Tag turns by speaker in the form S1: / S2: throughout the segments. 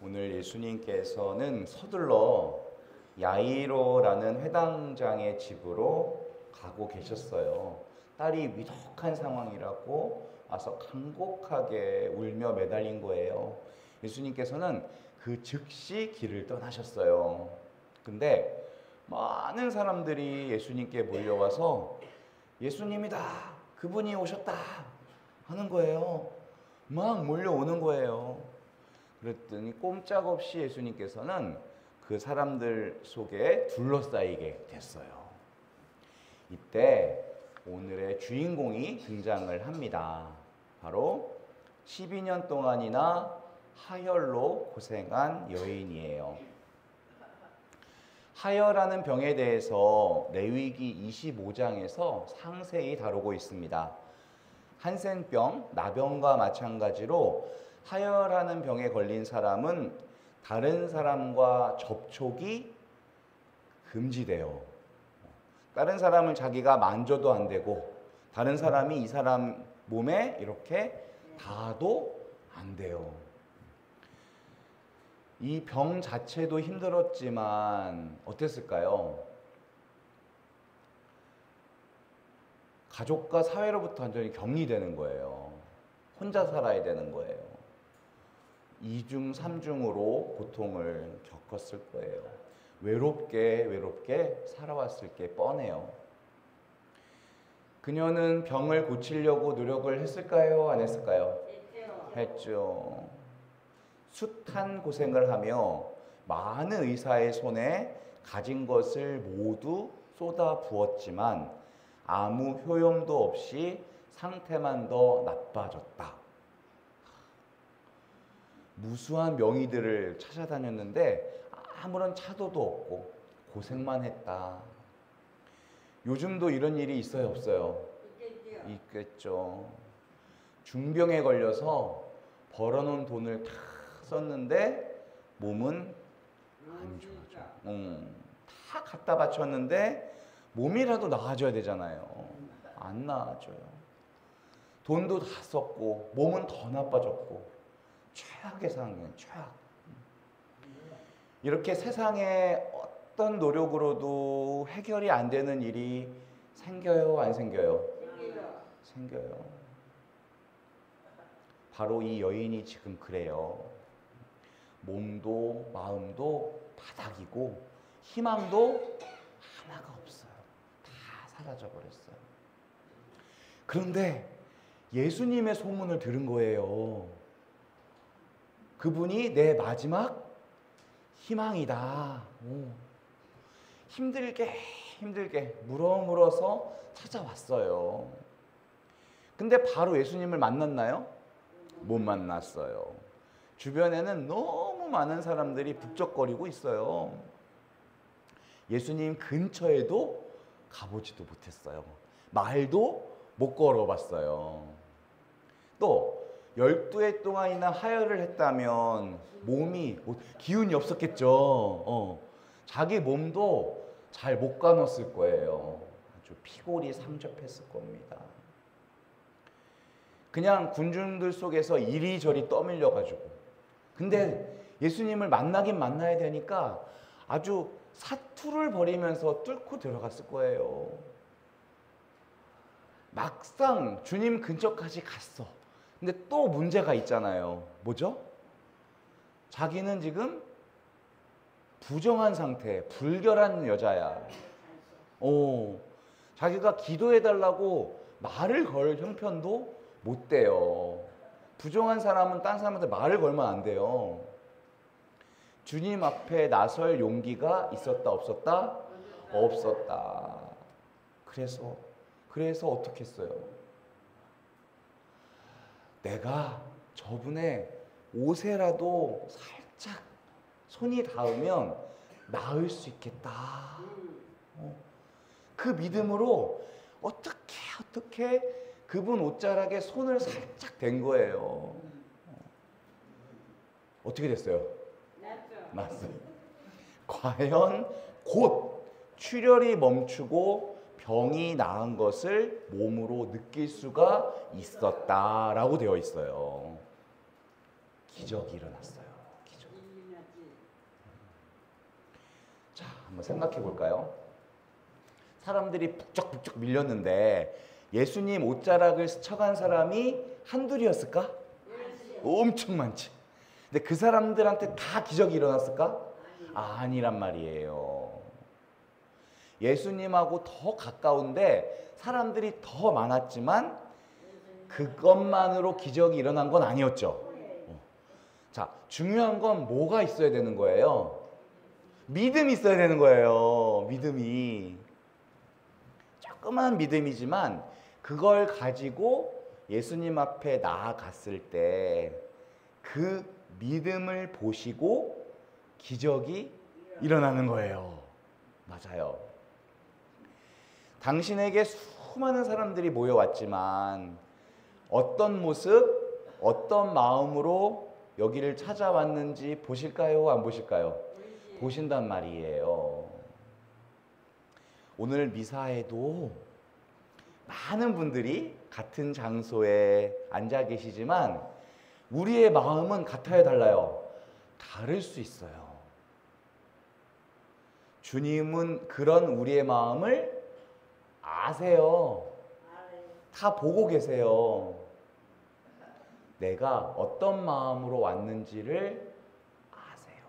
S1: 오늘 예수님께서는 서둘러 야이로라는 회당장의 집으로 가고 계셨어요. 딸이 위독한 상황이라고 와서 간곡하게 울며 매달린 거예요. 예수님께서는 그 즉시 길을 떠나셨어요. 근데 많은 사람들이 예수님께 몰려와서 예수님이다, 그분이 오셨다 하는 거예요. 막 몰려오는 거예요. 그랬더니 꼼짝없이 예수님께서는 그 사람들 속에 둘러싸이게 됐어요. 이때 오늘의 주인공이 등장을 합니다. 바로 12년 동안이나 하혈로 고생한 여인이에요. 하혈하는 병에 대해서 레위기 25장에서 상세히 다루고 있습니다. 한센병, 나병과 마찬가지로 하혈하는 병에 걸린 사람은 다른 사람과 접촉이 금지돼요. 다른 사람을 자기가 만져도 안 되고 다른 사람이 이 사람 몸에 이렇게 닿아도 안 돼요. 이 병 자체도 힘들었지만 어땠을까요? 가족과 사회로부터 완전히 격리되는 거예요. 혼자 살아야 되는 거예요. 2중, 3중으로 고통을 겪었을 거예요. 외롭게 살아왔을 게 뻔해요. 그녀는 병을 고치려고 노력을 했을까요? 안 했을까요? 했죠. 숱한 고생을 하며 많은 의사의 손에 가진 것을 모두 쏟아 부었지만 아무 효용도 없이 상태만 더 나빠졌다. 무수한 명의들을 찾아다녔는데 아무런 차도도 없고 고생만 했다. 요즘도 이런 일이 있어요, 없어요? 있겠죠. 중병에 걸려서 벌어놓은 돈을 다 썼는데 몸은 안 좋아져. 다 갖다 바쳤는데 몸이라도 나아져야 되잖아요. 안 나아져요. 돈도 다 썼고 몸은 더 나빠졌고 최악의 상황이에요. 최악. 이렇게 세상에 어떤 노력으로도 해결이 안 되는 일이 생겨요, 안 생겨요? 생겨요. 바로 이 여인이 지금 그래요. 몸도 마음도 바닥이고 희망도 하나가 없어요. 다 사라져버렸어요. 그런데 예수님의 소문을 들은 거예요. 그분이 내 마지막 희망이다. 힘들게 물어서 찾아왔어요. 근데 바로 예수님을 만났나요? 못 만났어요. 주변에는 너무 많은 사람들이 북적거리고 있어요. 예수님 근처에도 가보지도 못했어요. 말도 못 걸어봤어요. 또 12해 동안이나 하혈을 했다면 몸이 기운이 없었겠죠. 자기 몸도 잘 못 가눴을 거예요. 아주 피골이 상접했을 겁니다. 그냥 군중들 속에서 이리저리 떠밀려가지고. 근데 예수님을 만나긴 만나야 되니까 아주 사투를 벌이면서 뚫고 들어갔을 거예요. 막상 주님 근처까지 갔어. 근데 또 문제가 있잖아요. 뭐죠? 자기는 지금 부정한 상태, 불결한 여자야. 자기가 기도해달라고 말을 걸 형편도 못 돼요. 부정한 사람은 딴 사람한테 말을 걸면 안 돼요. 주님 앞에 나설 용기가 있었다, 없었다? 없었다. 그래서 어떻게 했어요? 내가 저분의 옷에라도 살짝 손이 닿으면 나을 수 있겠다. 그 믿음으로 어떻게 그분 옷자락에 손을 살짝 댄 거예요. 어떻게 됐어요? 났어요. 과연 곧 출혈이 멈추고 병이 나은 것을 몸으로 느낄 수가 있었다라고 되어 있어요. 기적이 일어났어요. 기적. 한번 생각해 볼까요? 사람들이 북적북적 밀렸는데 예수님 옷자락을 스쳐간 사람이 한둘이었을까? 엄청 많지. 근데 그 사람들한테 다 기적이 일어났을까? 아니란 말이에요. 예수님하고 더 가까운데 사람들이 더 많았지만 그것만으로 기적이 일어난 건 아니었죠. 자, 중요한 건 뭐가 있어야 되는 거예요? 믿음이 있어야 되는 거예요. 믿음이. 조그만 믿음이지만 그걸 가지고 예수님 앞에 나아갔을 때 그 믿음을 보시고 기적이 일어나는 거예요. 맞아요. 당신에게 수많은 사람들이 모여왔지만 어떤 모습, 어떤 마음으로 여기를 찾아왔는지 보실까요? 안 보실까요? 보신단 말이에요. 오늘 미사에도 많은 분들이 같은 장소에 앉아 계시지만 우리의 마음은 같아요, 달라요? 다를 수 있어요. 주님은 그런 우리의 마음을 아세요. 다 보고 계세요. 내가 어떤 마음으로 왔는지를 아세요.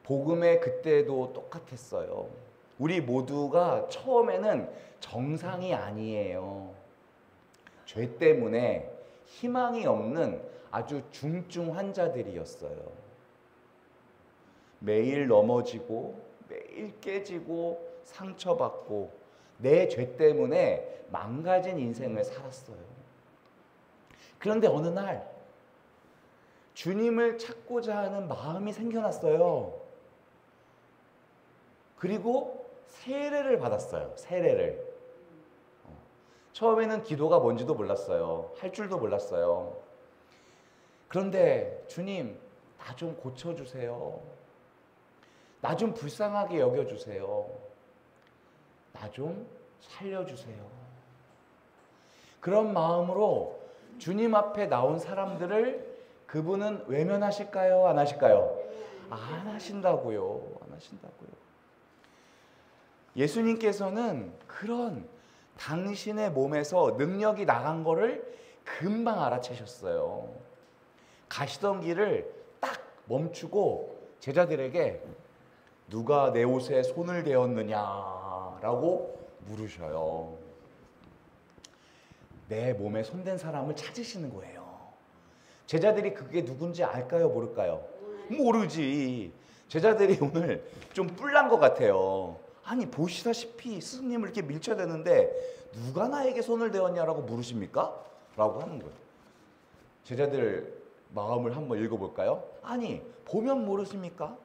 S1: 복음의 그때도 똑같았어요. 우리 모두가 처음에는 정상이 아니에요. 죄 때문에 희망이 없는 아주 중증 환자들이었어요. 매일 넘어지고 매일 깨지고 상처받고 내 죄 때문에 망가진 인생을 살았어요. 그런데 어느 날 주님을 찾고자 하는 마음이 생겨났어요. 그리고 세례를 받았어요. 세례를. 처음에는 기도가 뭔지도 몰랐어요. 할 줄도 몰랐어요. 그런데 주님, 나 좀 고쳐주세요. 나 좀 불쌍하게 여겨주세요. 나 좀 살려주세요. 그런 마음으로 주님 앞에 나온 사람들을 그분은 외면하실까요? 안 하실까요? 안 하신다고요. 안 하신다고요. 예수님께서는 그런 당신의 몸에서 능력이 나간 거를 금방 알아채셨어요. 가시던 길을 딱 멈추고 제자들에게 누가 내 옷에 손을 대었느냐라고 물으셔요. 내 몸에 손댄 사람을 찾으시는 거예요. 제자들이 그게 누군지 알까요? 모를까요? 모르지. 제자들이 오늘 좀 뿔난 것 같아요. 아니 보시다시피 스승님을 이렇게 밀쳐대는데 누가 나에게 손을 대었냐라고 물으십니까? 라고 하는 거예요. 제자들 마음을 한번 읽어볼까요? 아니 보면 모르십니까?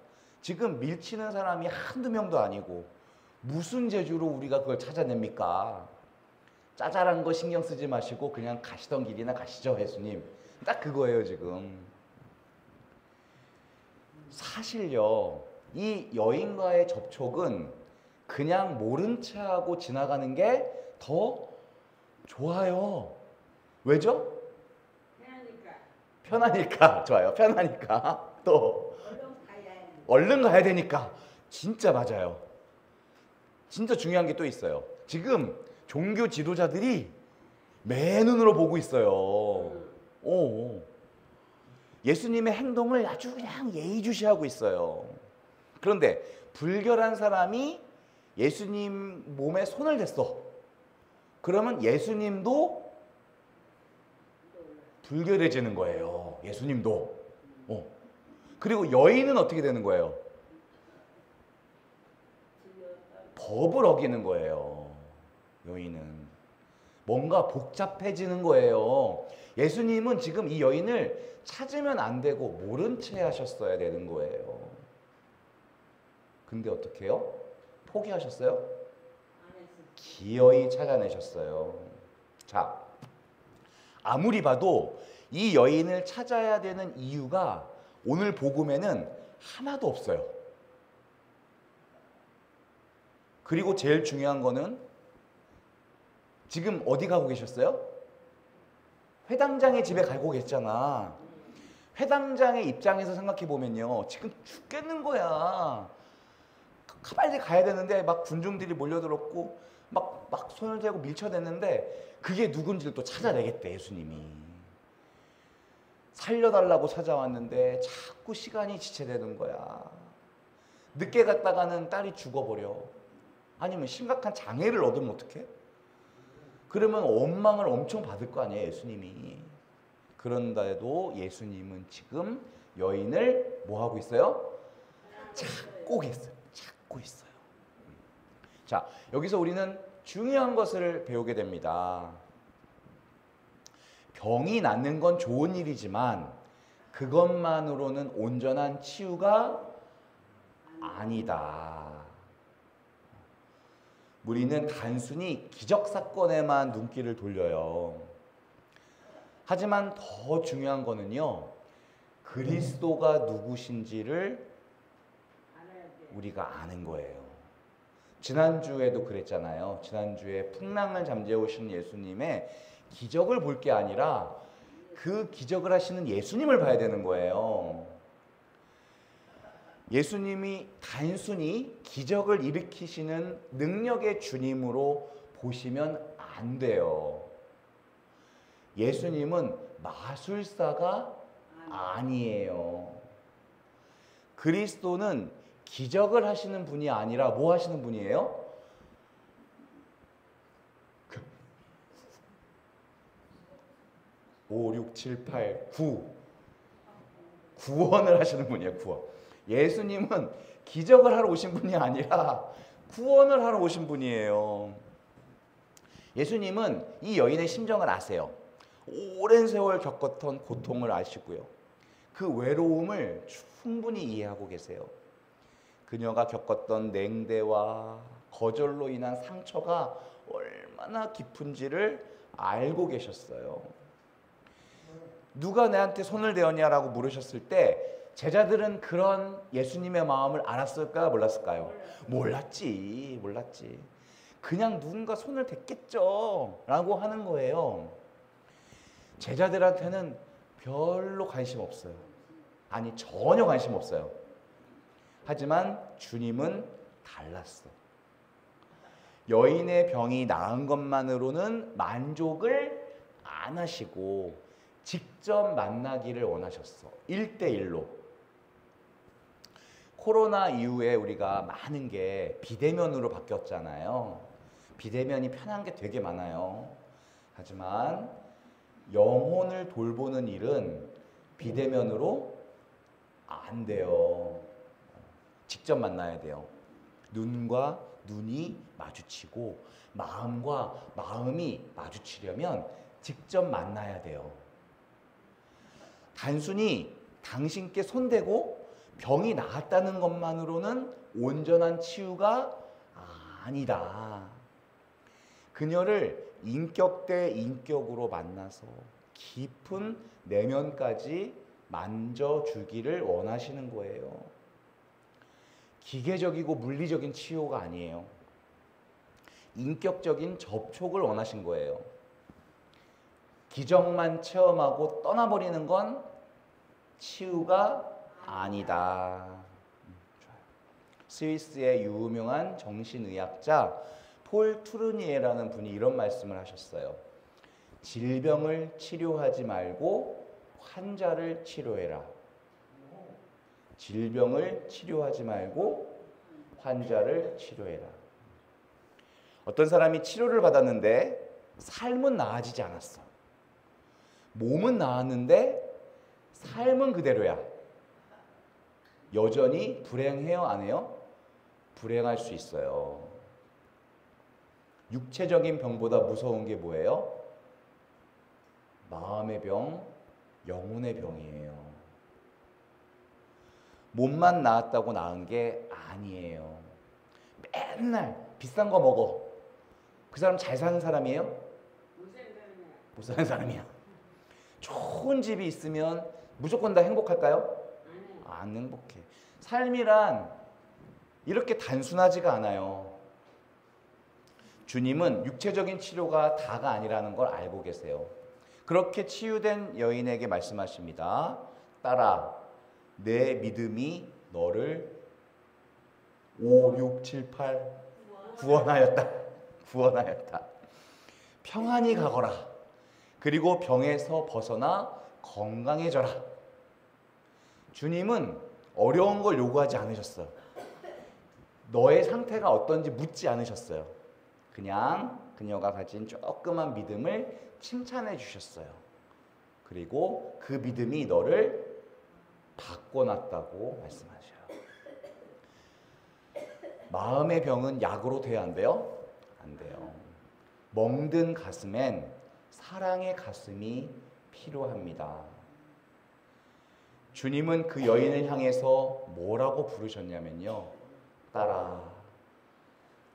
S1: 지금 밀치는 사람이 한두 명도 아니고 무슨 재주로 우리가 그걸 찾아냅니까? 짜잘한 거 신경 쓰지 마시고 그냥 가시던 길이나 가시죠, 예수님. 딱 그거예요 지금. 사실요, 이 여인과의 접촉은 그냥 모른 채 하고 지나가는 게 더 좋아요. 왜죠? 편하니까. 좋아요. 편하니까. 또 얼른 가야 되니까. 진짜 맞아요. 진짜 중요한 게 또 있어요. 지금 종교 지도자들이 맨눈으로 보고 있어요. 예수님의 행동을 아주 그냥 예의주시하고 있어요. 그런데 불결한 사람이 예수님 몸에 손을 댔어. 그러면 예수님도 불결해지는 거예요. 예수님도. 그리고 여인은 어떻게 되는 거예요? 법을 어기는 거예요. 여인은. 뭔가 복잡해지는 거예요. 예수님은 지금 이 여인을 찾으면 안 되고 모른 채 하셨어야 되는 거예요. 근데 어떻게 해요? 포기하셨어요? 기어이 찾아내셨어요. 자, 아무리 봐도 이 여인을 찾아야 되는 이유가 오늘 복음에는 하나도 없어요. 그리고 제일 중요한 거는 지금 어디 가고 계셨어요? 회당장의 집에 가고 계셨잖아. 회당장의 입장에서 생각해 보면요, 지금 죽겠는 거야. 빨리 가야 되는데 막 군중들이 몰려들었고 막 손을 대고 밀쳐댔는데 그게 누군지를 또 찾아내겠대, 예수님이. 살려달라고 찾아왔는데 자꾸 시간이 지체되는 거야. 늦게 갔다가는 딸이 죽어버려. 아니면 심각한 장애를 얻으면 어떡해? 그러면 원망을 엄청 받을 거 아니에요, 예수님이. 그런데도 예수님은 지금 여인을 뭐 하고 있어요? 찾고 있어요. 찾고 있어요. 자, 여기서 우리는 중요한 것을 배우게 됩니다. 병이 낫는 건 좋은 일이지만 그것만으로는 온전한 치유가 아니다. 우리는 단순히 기적 사건에만 눈길을 돌려요. 하지만 더 중요한 거는요, 그리스도가 누구신지를 우리가 아는 거예요. 지난주에도 그랬잖아요. 지난주에 풍랑을 잠재우신 예수님의 기적을 볼 게 아니라 그 기적을 하시는 예수님을 봐야 되는 거예요. 예수님이 단순히 기적을 일으키시는 능력의 주님으로 보시면 안 돼요. 예수님은 마술사가 아니에요. 그리스도는 기적을 하시는 분이 아니라 뭐 하시는 분이에요? 5, 6, 7, 8, 9 구원을 하시는 분이에요. 구원. 예수님은 기적을 하러 오신 분이 아니라 구원을 하러 오신 분이에요. 예수님은 이 여인의 심정을 아세요. 오랜 세월 겪었던 고통을 아시고요. 그 외로움을 충분히 이해하고 계세요. 그녀가 겪었던 냉대와 거절로 인한 상처가 얼마나 깊은지를 알고 계셨어요. 누가 내한테 손을 대었냐라고 물으셨을 때 제자들은 그런 예수님의 마음을 알았을까요? 몰랐을까요? 몰랐지. 그냥 누군가 손을 댔겠죠 라고 하는 거예요. 제자들한테는 별로 관심 없어요. 아니, 전혀 관심 없어요. 하지만 주님은 달랐어. 여인의 병이 나은 것만으로는 만족을 안 하시고 직접 만나기를 원하셨어. 1대1로. 코로나 이후에 우리가 많은 게 비대면으로 바뀌었잖아요. 비대면이 편한 게 되게 많아요. 하지만 영혼을 돌보는 일은 비대면으로 안 돼요. 직접 만나야 돼요. 눈과 눈이 마주치고 마음과 마음이 마주치려면 직접 만나야 돼요. 단순히 당신께 손대고 병이 나았다는 것만으로는 온전한 치유가 아니다. 그녀를 인격 대 인격으로 만나서 깊은 내면까지 만져주기를 원하시는 거예요. 기계적이고 물리적인 치유가 아니에요. 인격적인 접촉을 원하신 거예요. 기적만 체험하고 떠나버리는 건 치유가 아니다. 스위스의 유명한 정신의학자 폴 투르니에라는 분이 이런 말씀을 하셨어요. 질병을 치료하지 말고 환자를 치료해라. 질병을 치료하지 말고 환자를 치료해라. 어떤 사람이 치료를 받았는데 삶은 나아지지 않았어. 몸은 나았는데 삶은 그대로야. 여전히 불행해요, 안 해요? 불행할 수 있어요. 육체적인 병보다 무서운 게 뭐예요? 마음의 병, 영혼의 병이에요. 몸만 나았다고 나은 게 아니에요. 맨날 비싼 거 먹어. 그 사람 잘 사는 사람이에요? 못 사는 사람이야. 좋은 집이 있으면 무조건 다 행복할까요? 안 행복해. 삶이란 이렇게 단순하지가 않아요. 주님은 육체적인 치료가 다가 아니라는 걸 알고 계세요. 그렇게 치유된 여인에게 말씀하십니다. 딸아, 내 믿음이 너를 5, 6, 7, 8 구원하였다. 구원하였다. 평안히 가거라. 그리고 병에서 벗어나 건강해져라. 주님은 어려운 걸 요구하지 않으셨어요. 너의 상태가 어떤지 묻지 않으셨어요. 그냥 그녀가 가진 조그만 믿음을 칭찬해 주셨어요. 그리고 그 믿음이 너를 바꿔놨다고 말씀하셔요. 마음의 병은 약으로 돼야 안 돼요? 안 돼요. 멍든 가슴엔 사랑의 가슴이 필요합니다. 주님은 그 여인을 향해서 뭐라고 부르셨냐면요. 딸아,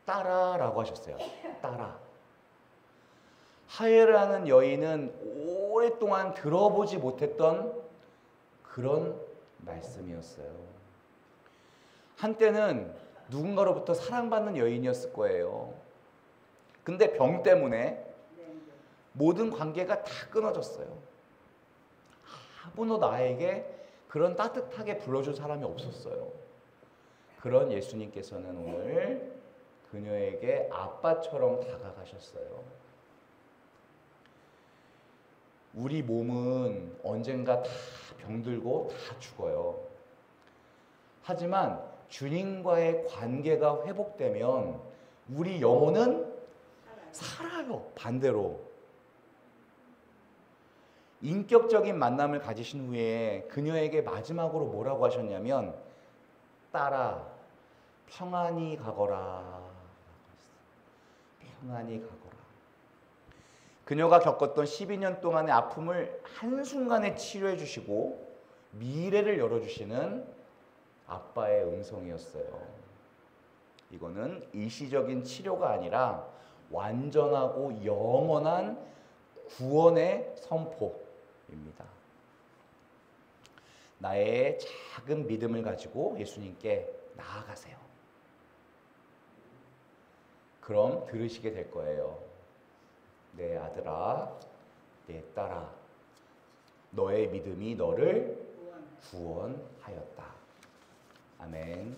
S1: 딸아라고 하셨어요. 딸아. 하회를 하는 여인은 오랫동안 들어보지 못했던 그런 말씀이었어요. 한때는 누군가로부터 사랑받는 여인이었을 거예요. 근데 병 때문에 모든 관계가 다 끊어졌어요. 아무도 나에게 그런 따뜻하게 불러줄 사람이 없었어요. 그런 예수님께서는 오늘 그녀에게 아빠처럼 다가가셨어요. 우리 몸은 언젠가 다 병들고 다 죽어요. 하지만 주님과의 관계가 회복되면 우리 영혼은 살아요. 반대로. 인격적인 만남을 가지신 후에 그녀에게 마지막으로 뭐라고 하셨냐면 딸아, 평안히 가거라. 평안히 가거라. 그녀가 겪었던 12년 동안의 아픔을 한순간에 치료해 주시고 미래를 열어주시는 아빠의 음성이었어요. 이거는 일시적인 치료가 아니라 완전하고 영원한 구원의 선포입니다. 나의 작은 믿음을 가지고 예수님께 나아가세요. 그럼 들으시게 될 거예요. 내 아들아, 내 딸아, 너의 믿음이 너를 구원하였다. 아멘.